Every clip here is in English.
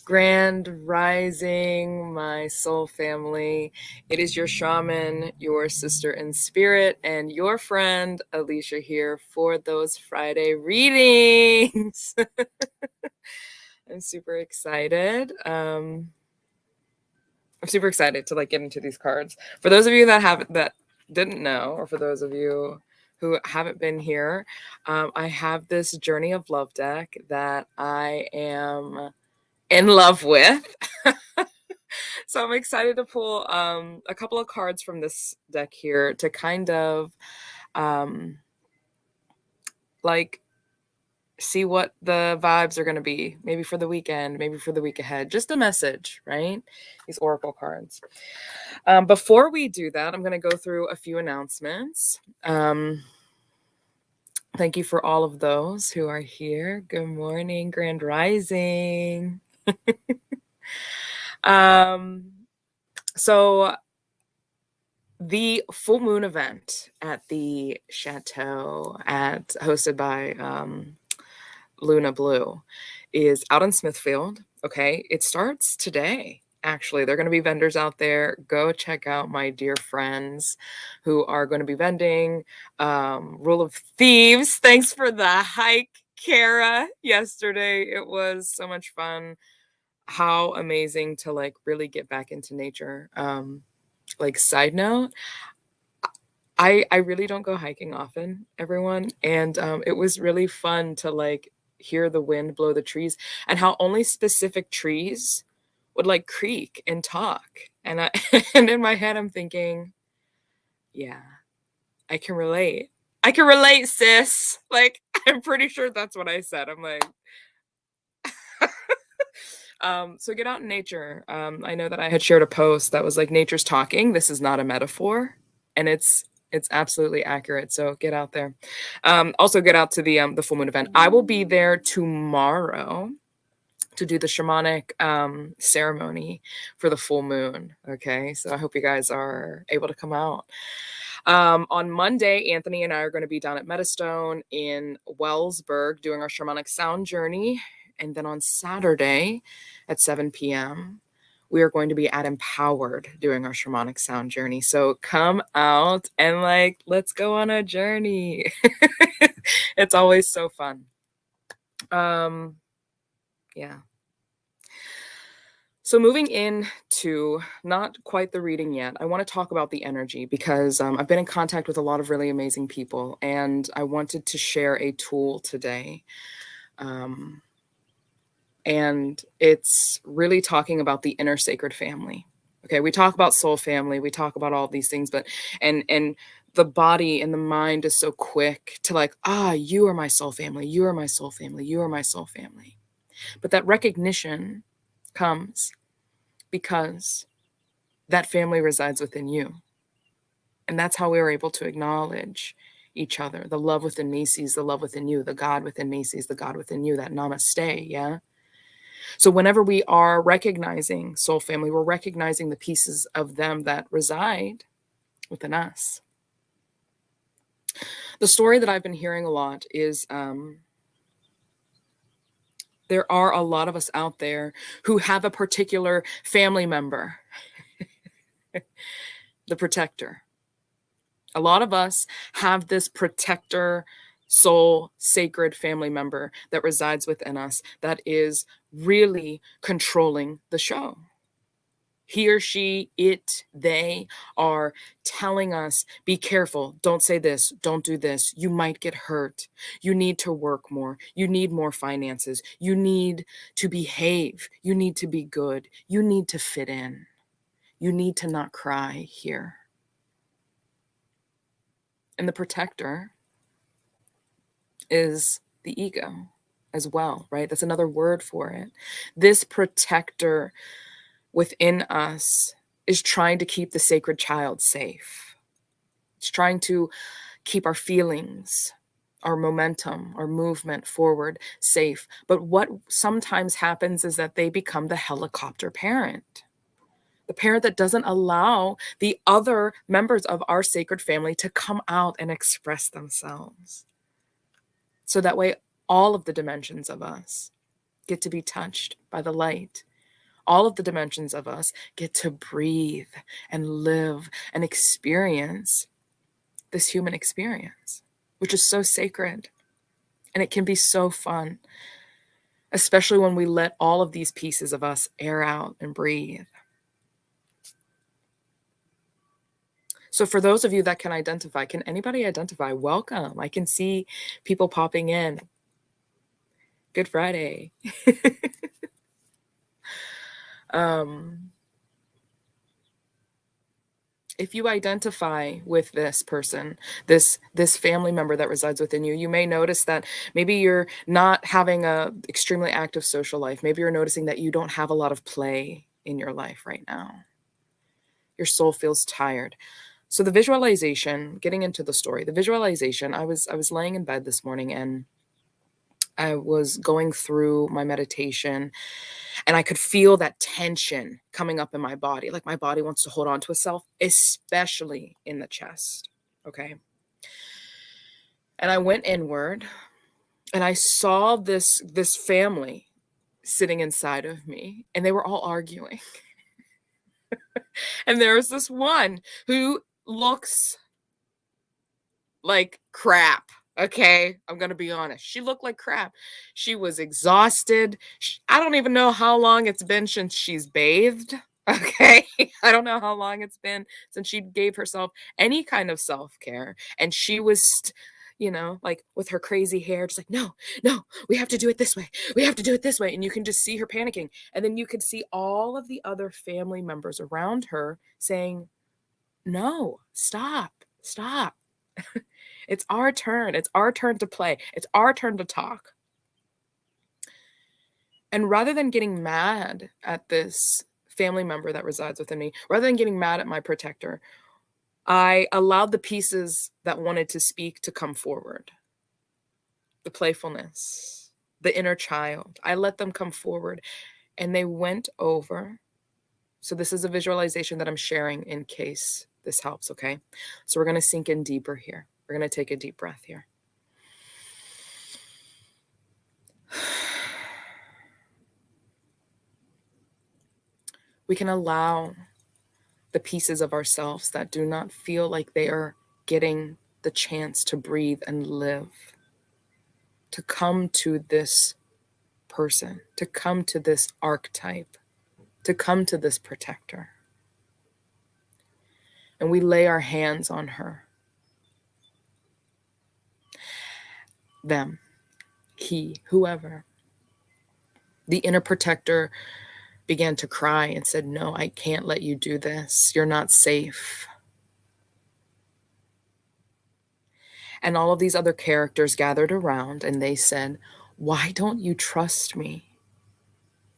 Grand Rising, my soul family. It is your shaman, your sister in spirit, and your friend Alicia here for those Friday readings. I'm super excited. I'm super excited to get into these cards. For those of you that didn't know, or for those of you who haven't been here, I have this Journey of Love deck that I am in love with. So I'm excited to pull a couple of cards from this deck here to kind of see what the vibes are going to be, maybe for the weekend, maybe for the week ahead. Just a message, right? These oracle cards. Before we do that, I'm going to go through a few announcements. Thank you for all of those who are here. Good morning, Grand Rising. So the full moon event at the chateau hosted by Luna Blue is out in Smithfield. Okay, it starts today. Actually, they're going to be vendors out there. Go check out my dear friends who are going to be vending. Rule of Thieves. Thanks for the hike, Kara. Yesterday, it was so much fun. How amazing to really get back into nature. Side note, I really don't go hiking often, everyone, and it was really fun to hear the wind blow the trees and how only specific trees would creak and talk. And I and in my head I'm thinking, yeah, I can relate. I can relate, sis. I'm pretty sure that's what I said. I'm like so get out in nature. I know that I had shared a post that was nature's talking. This is not a metaphor, and it's absolutely accurate. So get out there. Also get out to the full moon event. I will be there tomorrow to do the shamanic ceremony for the full moon. Okay, so I hope you guys are able to come out. On Monday, Anthony and I are going to be down at metaStone in Wellsburg doing our Shamanic Sound Journey. And then on Saturday at 7 p.m., we are going to be at Empowered doing our Shamanic Sound Journey. So come out and let's go on a journey. It's always so fun. Yeah. So moving into not quite the reading yet, I want to talk about the energy because I've been in contact with a lot of really amazing people, and I wanted to share a tool today. And it's really talking about the inner sacred family. Okay, we talk about soul family, we talk about all these things, but and the body and the mind is so quick to you are my soul family, you are my soul family, you are my soul family. But that recognition comes because that family resides within you. And that's how we are able to acknowledge each other. The love within me sees the love within you. The God within me sees the God within you. That namaste, yeah? So whenever we are recognizing soul family, we're recognizing the pieces of them that reside within us. The story that I've been hearing a lot is there are a lot of us out there who have a particular family member, the protector. A lot of us have this protector, soul, sacred family member that resides within us that is really controlling the show. He or she, it, they are telling us, be careful, don't say this, don't do this, you might get hurt, you need to work more, you need more finances, you need to behave, you need to be good, you need to fit in, you need to not cry here. And the protector is the ego as well, right? That's another word for it. This protector within us is trying to keep the sacred child safe. It's trying to keep our feelings, our momentum, our movement forward safe. But what sometimes happens is that they become the helicopter parent. The parent that doesn't allow the other members of our sacred family to come out and express themselves. So that way, all of the dimensions of us get to be touched by the light all of the dimensions of us get to breathe and live and experience this human experience, which is so sacred. And it can be so fun, especially when we let all of these pieces of us air out and breathe. So for those of you that can identify, can anybody identify? Welcome. I can see people popping in. Good Friday. If you identify with this person, this family member that resides within you, you may notice that maybe you're not having a extremely active social life. Maybe you're noticing that you don't have a lot of play in your life right now. Your soul feels tired. So the visualization, getting into the story, the visualization, I was laying in bed this morning and I was going through my meditation and I could feel that tension coming up in my body. Like my body wants to hold on to itself, especially in the chest. Okay. And I went inward and I saw this family sitting inside of me and they were all arguing. And there was this one who looks like crap. Okay, I'm going to be honest. She looked like crap. She was exhausted. I don't even know how long it's been since she's bathed. Okay, I don't know how long it's been since she gave herself any kind of self-care. And she was, like with her crazy hair, just like, no, we have to do it this way. We have to do it this way. And you can just see her panicking. And then you could see all of the other family members around her saying, no, stop. It's our turn. It's our turn to play. It's our turn to talk. And rather than getting mad at this family member that resides within me, rather than getting mad at my protector, I allowed the pieces that wanted to speak to come forward. The playfulness, the inner child. I let them come forward and they went over. So this is a visualization that I'm sharing in case this helps, okay? So we're going to sink in deeper here. We're going to take a deep breath here. We can allow the pieces of ourselves that do not feel like they are getting the chance to breathe and live, to come to this person, to come to this archetype, to come to this protector. And we lay our hands on her. Them, he, whoever. The inner protector began to cry and said, no, I can't let you do this. You're not safe. And all of these other characters gathered around and they said, why don't you trust me?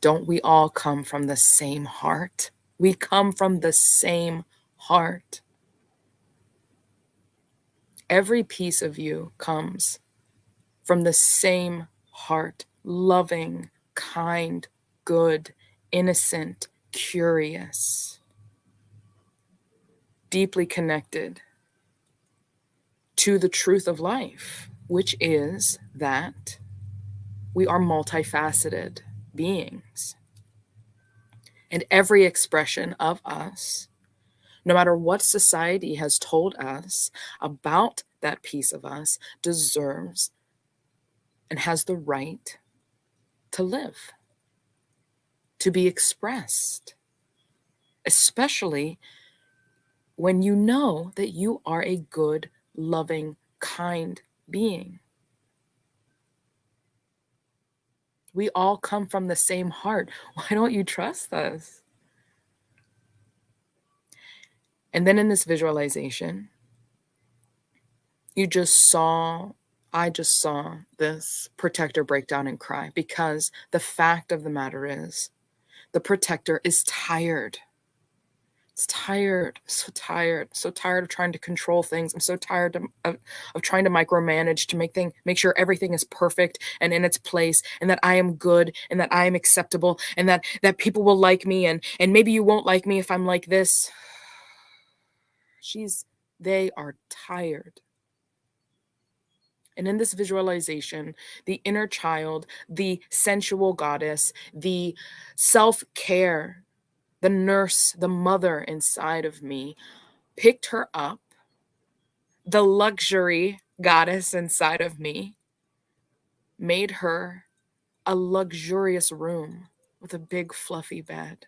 Don't we all come from the same heart? We come from the same heart. Every piece of you comes from the same heart, loving, kind, good, innocent, curious, deeply connected to the truth of life, which is that we are multifaceted beings. And every expression of us, no matter what society has told us about that piece of us, deserves and has the right to live, to be expressed, especially when you know that you are a good, loving, kind being. We all come from the same heart. Why don't you trust us? And then in this visualization, I just saw this protector break down and cry, because the fact of the matter is the protector is tired. It's tired. I'm so tired of trying to control things. I'm so tired of trying to micromanage, to make sure everything is perfect and in its place, and that I am good and that I am acceptable, and that people will like me, and maybe you won't like me if I'm like this. They are tired. And in this visualization, the inner child, the sensual goddess, the self-care, the nurse, the mother inside of me picked her up. The luxury goddess inside of me made her a luxurious room with a big fluffy bed.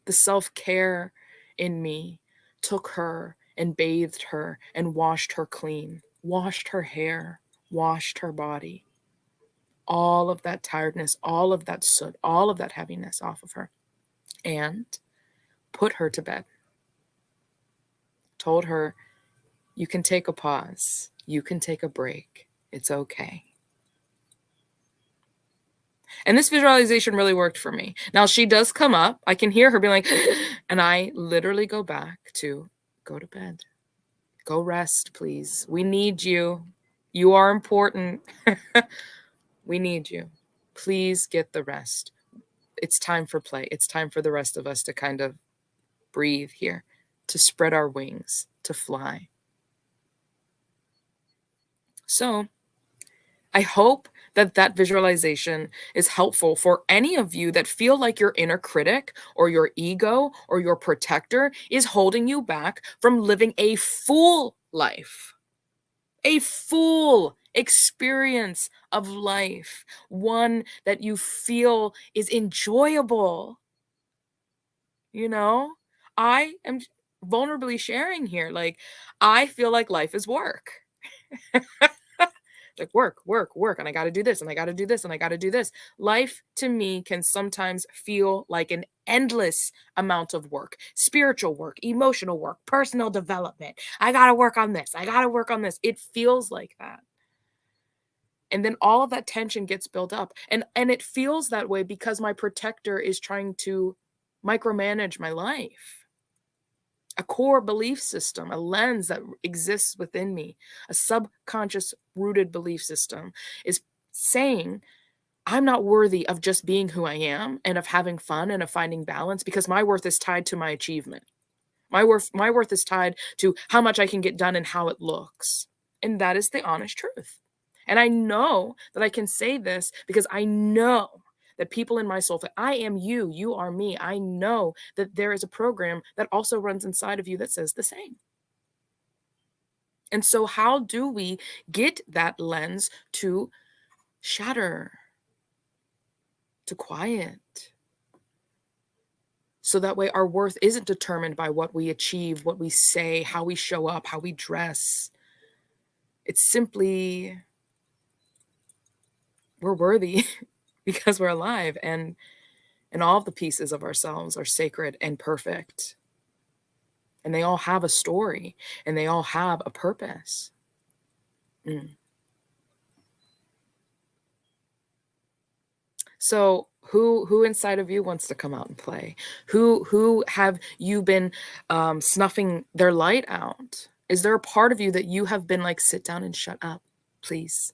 The self-care in me took her and bathed her and washed her clean, washed her hair, washed her body. All of that tiredness, all of that soot, all of that heaviness off of her, and put her to bed. Told her, you can take a pause. You can take a break. It's okay. And this visualization really worked for me. Now she does come up. I can hear her being like, and I literally go back to go to bed. Go rest, please. We need you. You are important. We need you. Please get the rest. It's time for play. It's time for the rest of us to kind of breathe here, to spread our wings, to fly. So I hope that that visualization is helpful for any of you that feel like your inner critic or your ego or your protector is holding you back from living a full life, a full experience of life, one that you feel is enjoyable. You know, I am vulnerably sharing here. Like, I feel like life is work. Like work, and I got to do this, and I got to do this, and I got to do this. Life to me can sometimes feel like an endless amount of work, spiritual work, emotional work, personal development. I got to work on this. I got to work on this. It feels like that. And then all of that tension gets built up. And it feels that way because my protector is trying to micromanage my life. A core belief system, a lens that exists within me, a subconscious rooted belief system is saying, I'm not worthy of just being who I am and of having fun and of finding balance because my worth is tied to my achievement. My worth is tied to how much I can get done and how it looks. And that is the honest truth. And I know that I can say this because I know that people in my soul, I am you, you are me. I know that there is a program that also runs inside of you that says the same. And so how do we get that lens to shatter, to quiet? So that way our worth isn't determined by what we achieve, what we say, how we show up, how we dress. It's simply we're worthy because we're alive, and all of the pieces of ourselves are sacred and perfect. And they all have a story, and they all have a purpose. So who inside of you wants to come out and play? Who have you been snuffing their light out? Is there a part of you that you have been like, sit down and shut up, please?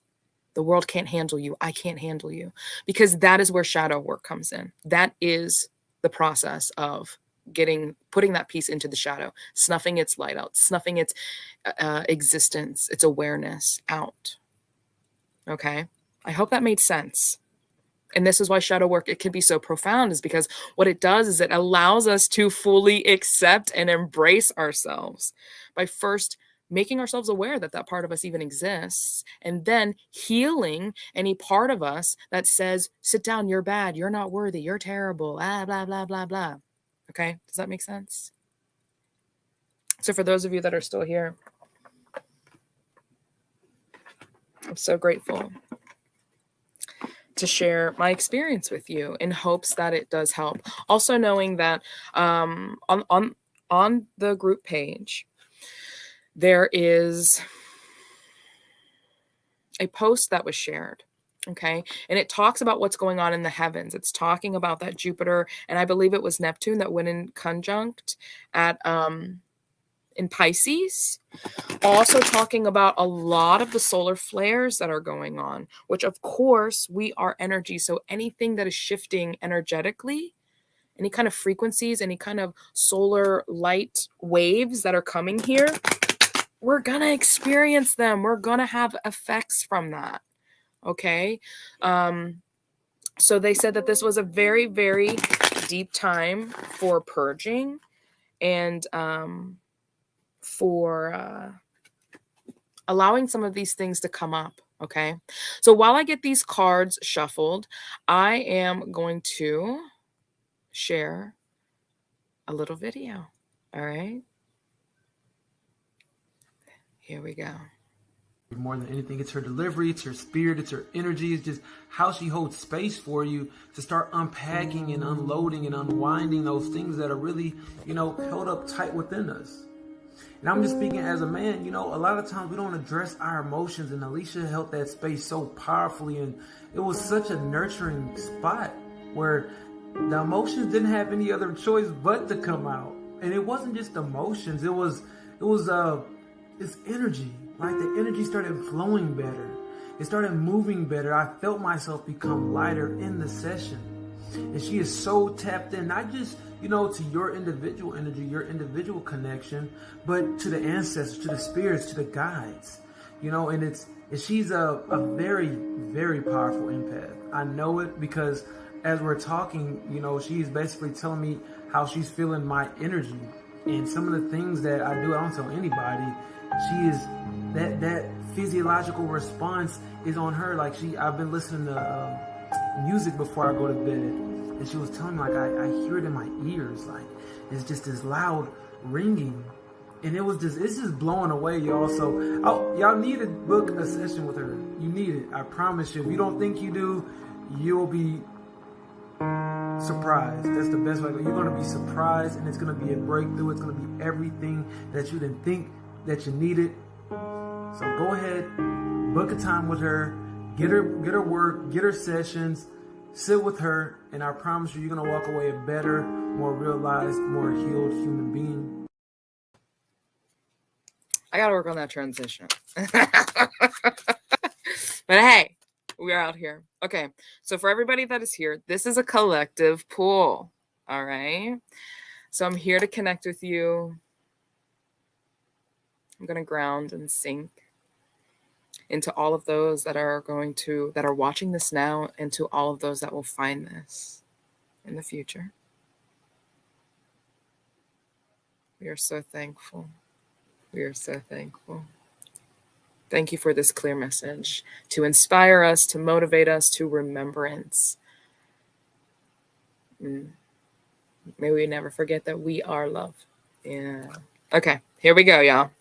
The world can't handle you. I can't handle you. Because that is where shadow work comes in. That is the process of putting that piece into the shadow, snuffing its light out, snuffing its existence, its awareness out. Okay? I hope that made sense. And this is why shadow work, it can be so profound, is because what it does is it allows us to fully accept and embrace ourselves by first making ourselves aware that that part of us even exists, and then healing any part of us that says, sit down, you're bad, you're not worthy, you're terrible, blah, blah, blah, blah, blah. Okay, does that make sense? So for those of you that are still here, I'm so grateful to share my experience with you in hopes that it does help. Also knowing that on the group page, there is a post that was shared. Okay. And it talks about what's going on in the heavens. It's talking about that Jupiter, and I believe it was Neptune that went in conjunct at in Pisces. Also talking about a lot of the solar flares that are going on, which of course we are energy. So anything that is shifting energetically, any kind of frequencies, any kind of solar light waves that are coming here, we're going to experience them. We're going to have effects from that. Okay. So they said that this was a very, very deep time for purging and for allowing some of these things to come up. Okay. So while I get these cards shuffled, I am going to share a little video. All right. Here we go. More than anything, it's her delivery, it's her spirit, it's her energy, it's just how she holds space for you to start unpacking and unloading and unwinding those things that are really, held up tight within us. And I'm just speaking as a man, a lot of times we don't address our emotions, and Alicia held that space so powerfully, and it was such a nurturing spot where the emotions didn't have any other choice but to come out. And it wasn't just emotions, it was it's energy. Like the energy started flowing better. It started moving better. I felt myself become lighter in the session. And she is so tapped in, not just, to your individual energy, your individual connection, but to the ancestors, to the spirits, to the guides, and she's a very, very powerful empath. I know it because as we're talking, she's basically telling me how she's feeling my energy and some of the things that I do. I don't tell anybody. She is that physiological response is on her. Like I've been listening to music before I go to bed, and she was telling me like I hear it in my ears, like it's just this loud ringing, and it's just blowing away, y'all. So y'all need to book a session with her. You need it. I promise you. If you don't think you do, you'll be surprised. That's the best way. You're going to be surprised, and it's going to be a breakthrough. It's going to be everything that you didn't think that you needed. So go ahead, book a time with her, get her work, get her sessions, sit with her, and I promise you're going to walk away a better, more realized, more healed human being. I got to work on that transition. But hey, we're out here. Okay, so for everybody that is here, this is a collective pool. All right, so I'm here to connect with you. I'm going to ground and sink into all of those that are watching this now, and to all of those that will find this in the future. We are so thankful. We are so thankful. Thank you for this clear message to inspire us, to motivate us to remembrance. May we never forget that we are love. Yeah. Okay, here we go, y'all.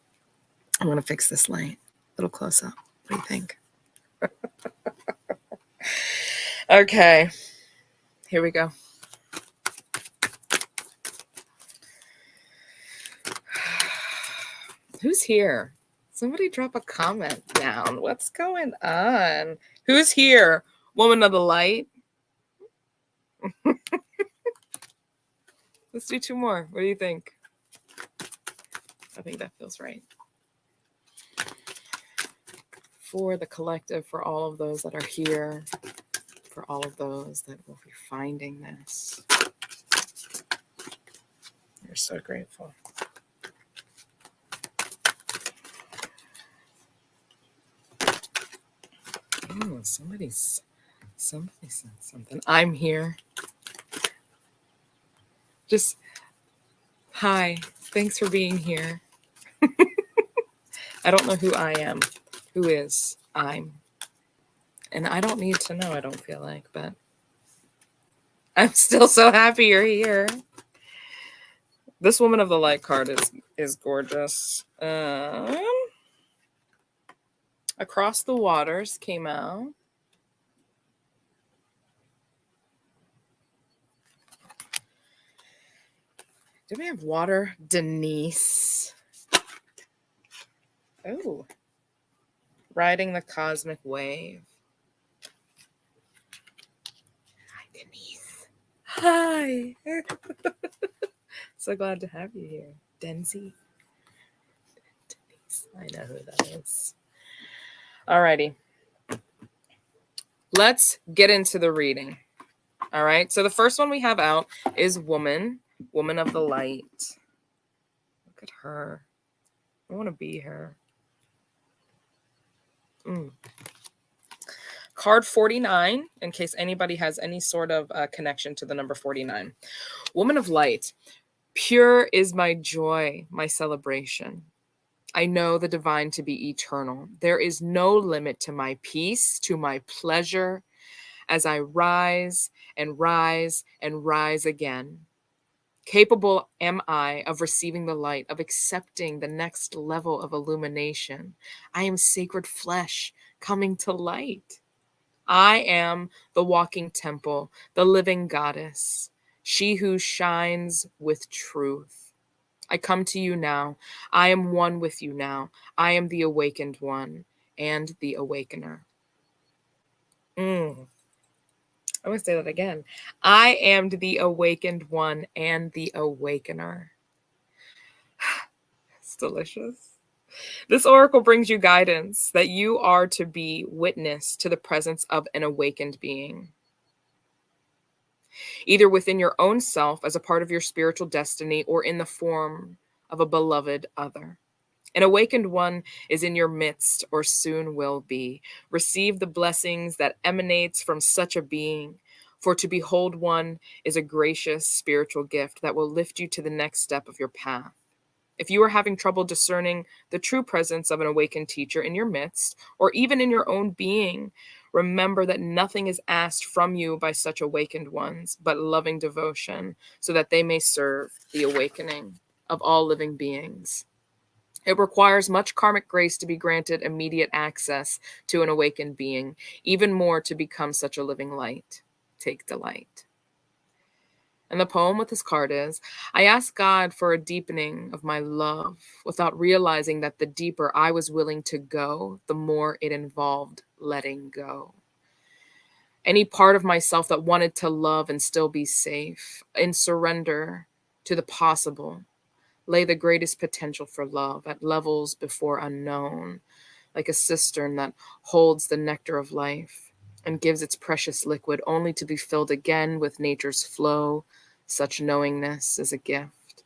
I'm going to fix this light a little close up. What do you think? Okay, here we go. Who's here? Somebody drop a comment down. What's going on? Who's here? Woman of the light. Let's do two more. What do you think? I think that feels right. For the collective, for all of those that are here, for all of those that will be finding this. We're so grateful. Oh, somebody said something. I'm here. Just, hi, thanks for being here. I don't know who I am. Who is I'm? And I don't need to know, I don't feel like, but I'm still so happy you're here. This Woman of the Light card is gorgeous. Across the Waters came out. Do we have water? Denise. Oh. Riding the Cosmic Wave. Hi, Denise. Hi. So glad to have you here. Denzi. Denise. I know who that is. Alrighty. Let's get into the reading. All right. So the first one we have out is Woman of the Light. Look at her. I want to be here. Card 49, in case anybody has any sort of connection to the number 49. Woman of light, pure is my joy, my celebration. I know the divine to be eternal. There is no limit to my peace, to my pleasure, as I rise and rise and rise again. Capable am I of receiving the light, of accepting the next level of illumination. I am sacred flesh coming to light. I am the walking temple, the living goddess, she who shines with truth. I come to you now. I am one with you now. I am the awakened one and the awakener. I want to say that again. I am the awakened one and the awakener. It's delicious. This oracle brings you guidance that you are to be witness to the presence of an awakened being, either within your own self as a part of your spiritual destiny or in the form of a beloved other. An awakened one is in your midst or soon will be. Receive the blessings that emanates from such a being. For to behold one is a gracious spiritual gift that will lift you to the next step of your path. If you are having trouble discerning the true presence of an awakened teacher in your midst, or even in your own being, remember that nothing is asked from you by such awakened ones, but loving devotion, so that they may serve the awakening of all living beings. It requires much karmic grace to be granted immediate access to an awakened being, even more to become such a living light. Take delight. And the poem with this card is, I asked God for a deepening of my love without realizing that the deeper I was willing to go, the more it involved letting go. Any part of myself that wanted to love and still be safe, in surrender to the possible, lay the greatest potential for love at levels before unknown, like a cistern that holds the nectar of life and gives its precious liquid only to be filled again with nature's flow. Such knowingness is a gift.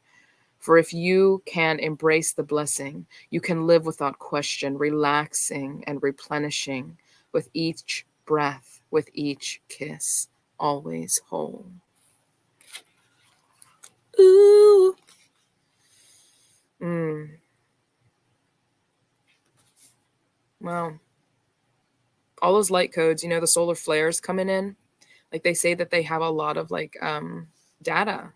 For if you can embrace the blessing, you can live without question, relaxing and replenishing with each breath, with each kiss, always whole. Ooh. Wow. All those light codes, the solar flares coming in, like they say that they have a lot of data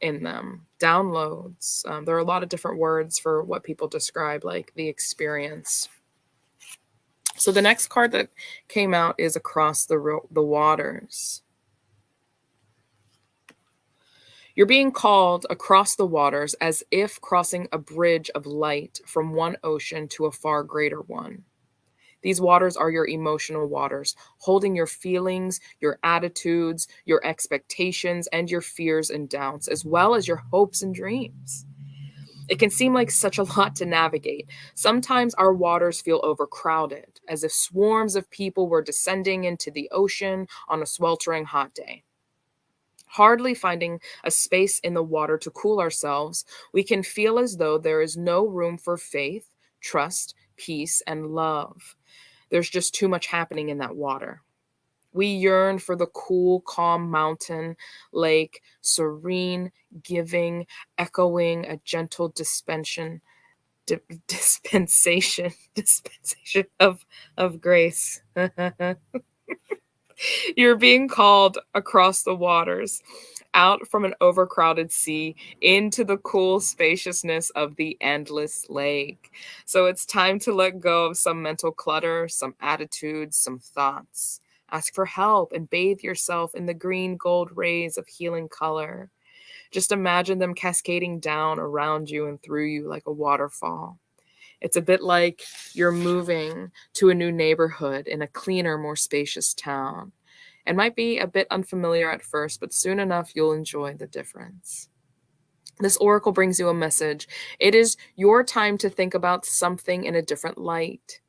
in them, downloads. There are a lot of different words for what people describe like the experience. So the next card that came out is Across the Waters. You're being called across the waters as if crossing a bridge of light from one ocean to a far greater one. These waters are your emotional waters, holding your feelings, your attitudes, your expectations, and your fears and doubts, as well as your hopes and dreams. It can seem like such a lot to navigate. Sometimes our waters feel overcrowded, as if swarms of people were descending into the ocean on a sweltering hot day. Hardly finding a space in the water to cool ourselves, we can feel as though there is no room for faith, trust, peace, and love. There's just too much happening in that water. We yearn for the cool, calm mountain, lake, serene, giving, echoing, a gentle dispensation of grace. You're being called across the waters, out from an overcrowded sea into the cool spaciousness of the endless lake. So it's time to let go of some mental clutter, some attitudes, some thoughts. Ask for help and bathe yourself in the green gold rays of healing color. Just imagine them cascading down around you and through you like a waterfall. It's a bit like you're moving to a new neighborhood in a cleaner, more spacious town. It might be a bit unfamiliar at first, but soon enough you'll enjoy the difference. This oracle brings you a message. It is your time to think about something in a different light.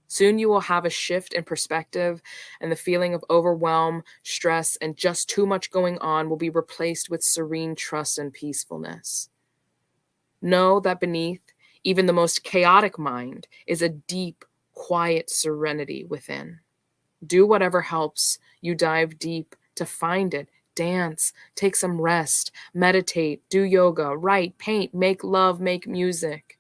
Soon you will have a shift in perspective, and the feeling of overwhelm, stress, and just too much going on will be replaced with serene trust and peacefulness. Know that beneath Even the most chaotic mind is a deep, quiet serenity within. Do whatever helps you dive deep to find it. Dance, take some rest, meditate, do yoga, write, paint, make love, make music.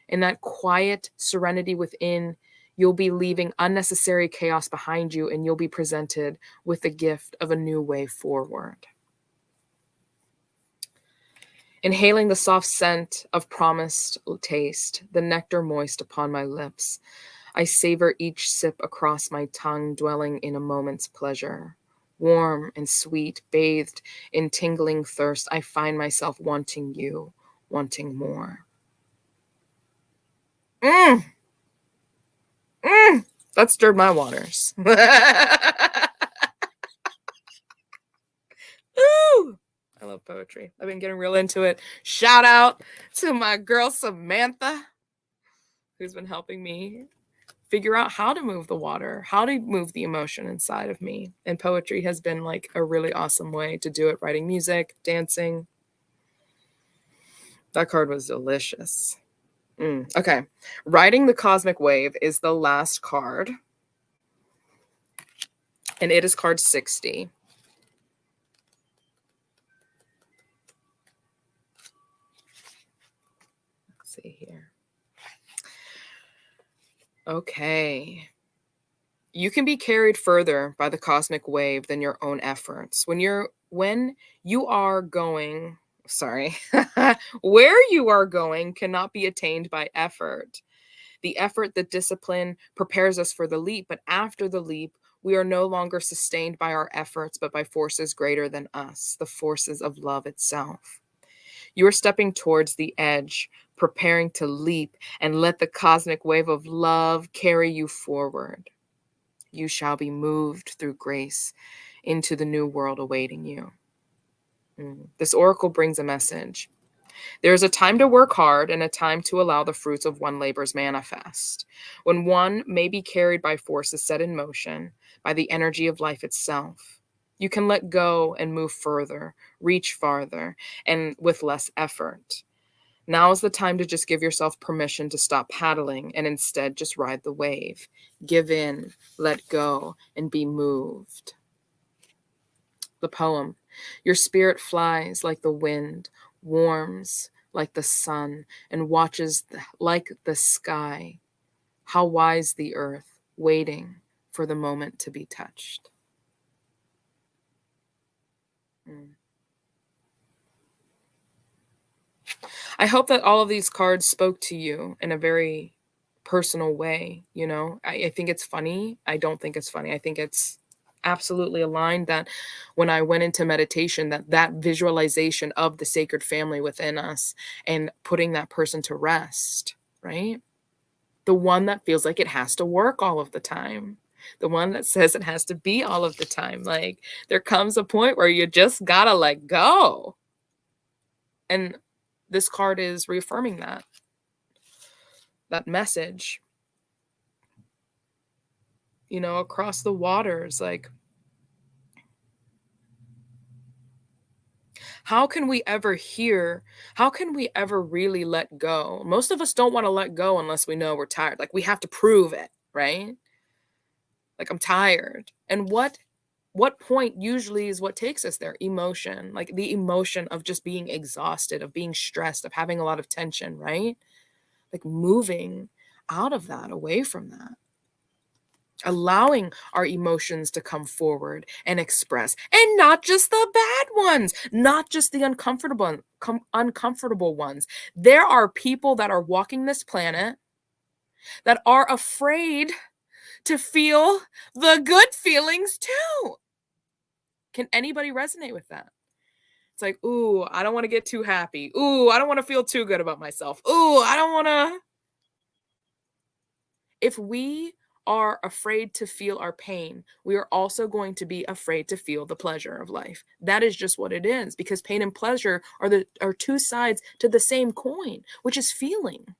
In that quiet serenity within, you'll be leaving unnecessary chaos behind you, and you'll be presented with the gift of a new way forward. Inhaling the soft scent of promised taste, the nectar moist upon my lips, I savor each sip across my tongue, dwelling in a moment's pleasure. Warm and sweet, bathed in tingling thirst, I find myself wanting you, wanting more. That stirred my waters. Ooh, I love poetry. I've been getting real into it. Shout out to my girl Samantha, who's been helping me figure out how to move the water, how to move the emotion inside of me. And poetry has been like a really awesome way to do it. Writing music, dancing. That card was delicious. Okay. Riding the Cosmic Wave is the last card. And it is card 60. Let's see here. Okay. You can be carried further by the cosmic wave than your own efforts. When you are going, where you are going cannot be attained by effort. The effort, the discipline prepares us for the leap, but after the leap, we are no longer sustained by our efforts, but by forces greater than us, the forces of love itself. You are stepping towards the edge, preparing to leap, and let the cosmic wave of love carry you forward. You shall be moved through grace into the new world awaiting you. This oracle brings a message. There is a time to work hard and a time to allow the fruits of one labors manifest. When one may be carried by forces set in motion by the energy of life itself, you can let go and move further, reach farther, and with less effort. Now is the time to just give yourself permission to stop paddling and instead just ride the wave. Give in, let go, and be moved. The poem. Your spirit flies like the wind, warms like the sun, and watches like the sky. How wise the earth, waiting for the moment to be touched. I hope that all of these cards spoke to you in a very personal way. You know, I think it's funny. I don't think it's funny. I think it's absolutely aligned that when I went into meditation, that visualization of the sacred family within us and putting that person to rest, right? The one that feels like it has to work all of the time. The one that says it has to be all of the time. Like, there comes a point where you just gotta let go. And this card is reaffirming that message, you know, across the waters. Like, how can we ever really let go? Most of us don't want to let go unless we know we're tired. Like, we have to prove it, right? Like, I'm tired. And what point usually is what takes us there? Emotion, like the emotion of just being exhausted, of being stressed, of having a lot of tension, right? Like, moving out of that, away from that. Allowing our emotions to come forward and express, and not just the bad ones, not just the uncomfortable ones. There are people that are walking this planet that are afraid to feel the good feelings too. Can anybody resonate with that? It's like, ooh, I don't want to get too happy. Ooh, I don't want to feel too good about myself. Ooh, I don't want to. If we are afraid to feel our pain, we are also going to be afraid to feel the pleasure of life. That is just what it is, because pain and pleasure are two sides to the same coin, which is feeling,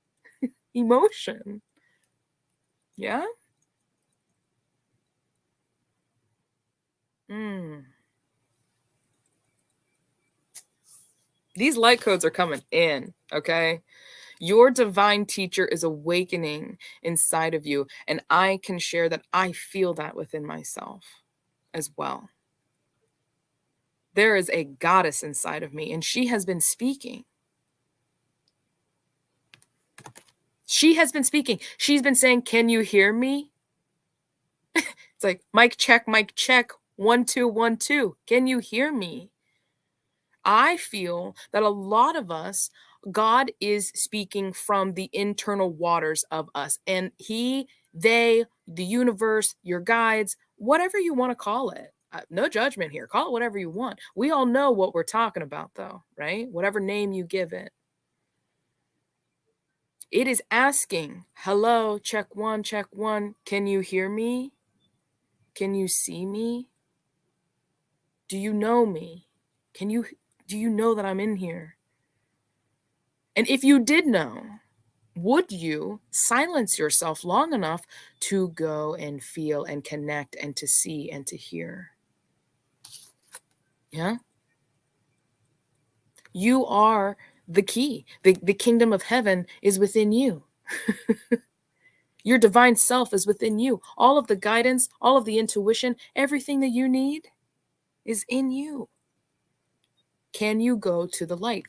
emotion. Yeah? These light codes are coming in, okay? Your divine teacher is awakening inside of you. And I can share that I feel that within myself as well. There is a goddess inside of me, and she has been speaking. She has been speaking. She's been saying, "Can you hear me?" It's like, mic check, 1 2 1 2. Can you hear me? I feel that a lot of us, God is speaking from the internal waters of us, and he, they, the universe, your guides, whatever you want to call it. No judgment here. Call it whatever you want. We all know what we're talking about, though, right? Whatever name you give it. It is asking, hello, check 1, check 1. Can you hear me? Can you see me? Do you know me? Do you know that I'm in here? And if you did know, would you silence yourself long enough to go and feel and connect and to see and to hear? Yeah? You are the key. The kingdom of heaven is within you. Your divine self is within you. All of the guidance, all of the intuition, everything that you need is in you. Can you go to the light?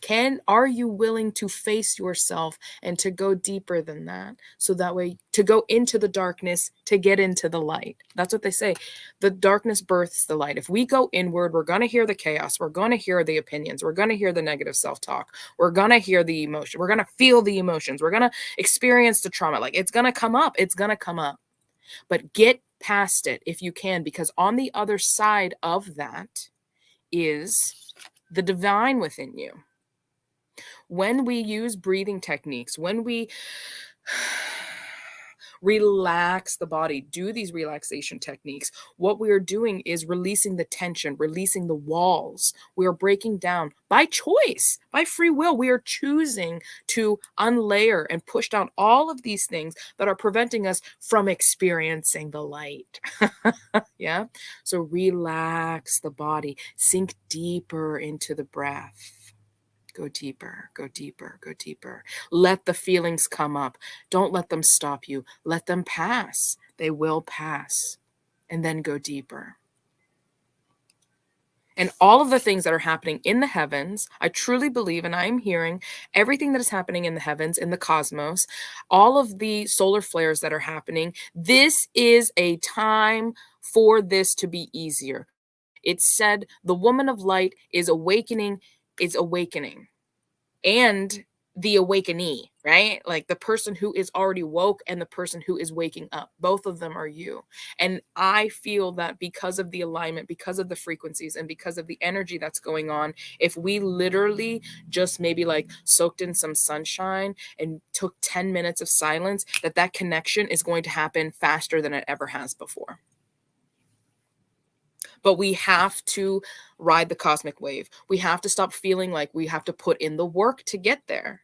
Are you willing to face yourself and to go deeper than that? So that way, to go into the darkness, to get into the light. That's what they say. The darkness births the light. If we go inward, we're going to hear the chaos. We're going to hear the opinions. We're going to hear the negative self-talk. We're going to hear the emotion. We're going to feel the emotions. We're going to experience the trauma. Like, it's going to come up. It's going to come up. But get past it if you can, because on the other side of that is the divine within you. When we use breathing techniques, when we relax the body, do these relaxation techniques, what we are doing is releasing the tension, releasing the walls. We are breaking down by choice, by free will. We are choosing to unlayer and push down all of these things that are preventing us from experiencing the light. Yeah. So relax the body, sink deeper into the breath. Go deeper, go deeper, go deeper. Let the feelings come up. Don't let them stop you. Let them pass. They will pass. And then go deeper. And all of the things that are happening in the heavens, I truly believe, and I am hearing everything that is happening in the heavens, in the cosmos, all of the solar flares that are happening, this is a time for this to be easier. It said the woman of light is awakening, and the awakenee, right? Like the person who is already woke and the person who is waking up. Both of them are you. And I feel that because of the alignment, because of the frequencies, and because of the energy that's going on, if we literally just maybe like soaked in some sunshine and took 10 minutes of silence, that connection is going to happen faster than it ever has before. But we have to ride the cosmic wave. We have to stop feeling like we have to put in the work to get there.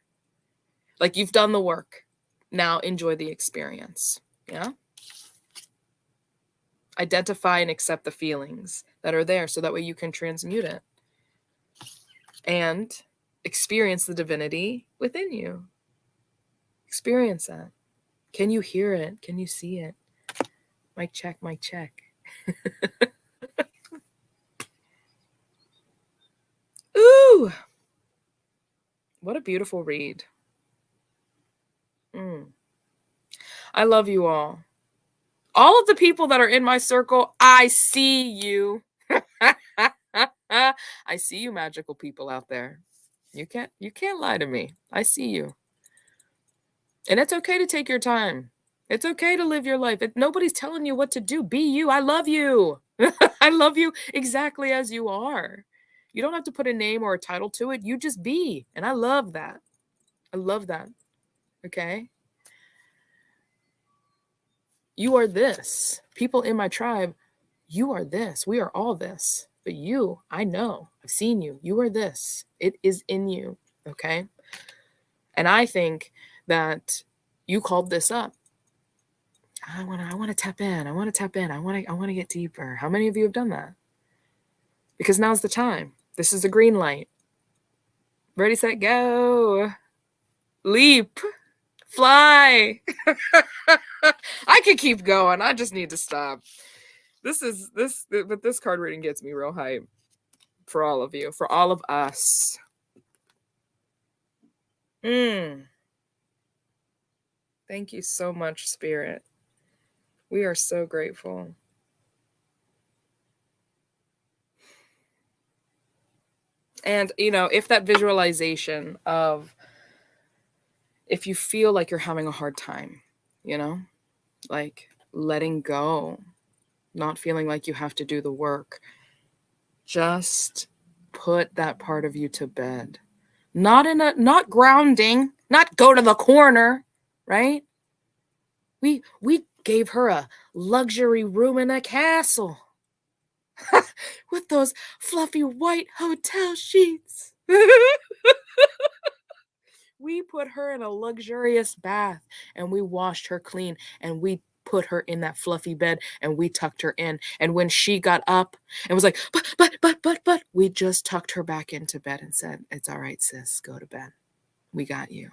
Like, you've done the work. Now enjoy the experience. Yeah? Identify and accept the feelings that are there so that way you can transmute it and experience the divinity within you. Experience that. Can you hear it? Can you see it? Mic check, mic check. Ooh, what a beautiful read. I love you all. All of the people that are in my circle, I see you. I see you, magical people out there. You can't lie to me. I see you. And it's okay to take your time. It's okay to live your life. Nobody's telling you what to do. Be you. I love you. I love you exactly as you are. You don't have to put a name or a title to it. You just be. And I love that. I love that. Okay? You are this. People in my tribe, you are this. We are all this. But you, I know. I've seen you. You are this. It is in you. Okay? And I think that you called this up. I want to tap in. I want to tap in. I want to get deeper. How many of you have done that? Because now's the time. This is the green light. Ready, set, go. leap, fly. I could keep going. I just need to stop. But this card reading gets me real hype for all of you, for all of us. Thank you so much, Spirit. We are so grateful. And, you know, if that visualization of, if you feel like you're having a hard time, you know, like letting go, not feeling like you have to do the work, just put that part of you to bed. Not grounding, not go to the corner, right? We gave her a luxury room in a castle with those fluffy white hotel sheets. We put her in a luxurious bath and we washed her clean and we put her in that fluffy bed and we tucked her in. And when she got up and was like, but, we just tucked her back into bed and said, it's all right, sis, go to bed. We got you.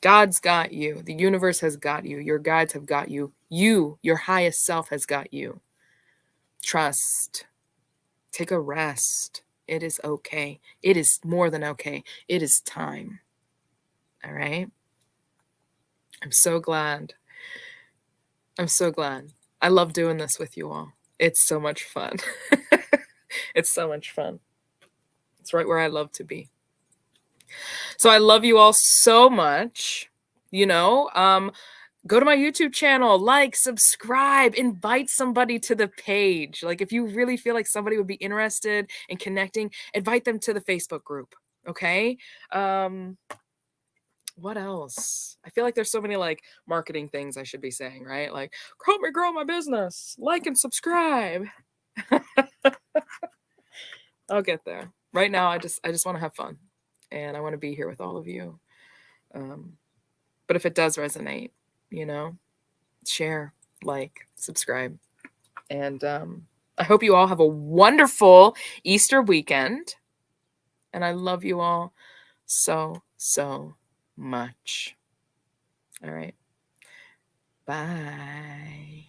God's got you. The universe has got you. Your guides have got you. You, your highest self, has got you. Trust. Take a rest. It is okay. It is more than okay. It is time. All right? I'm so glad. I'm so glad. I love doing this with you all. It's so much fun. It's so much fun. It's right where I love to be. So I love you all so much. You know, go to my YouTube channel, like, subscribe, invite somebody to the page. Like, if you really feel like somebody would be interested in connecting, invite them to the Facebook group. Okay. What else? I feel like there's so many like marketing things I should be saying, right? Like, help me grow my business, like and subscribe. I'll get there. Right now, I just want to have fun, and I want to be here with all of you. But if it does resonate, you know, share, like, subscribe, and I hope you all have a wonderful Easter weekend. And I love you all so much. All right. Bye.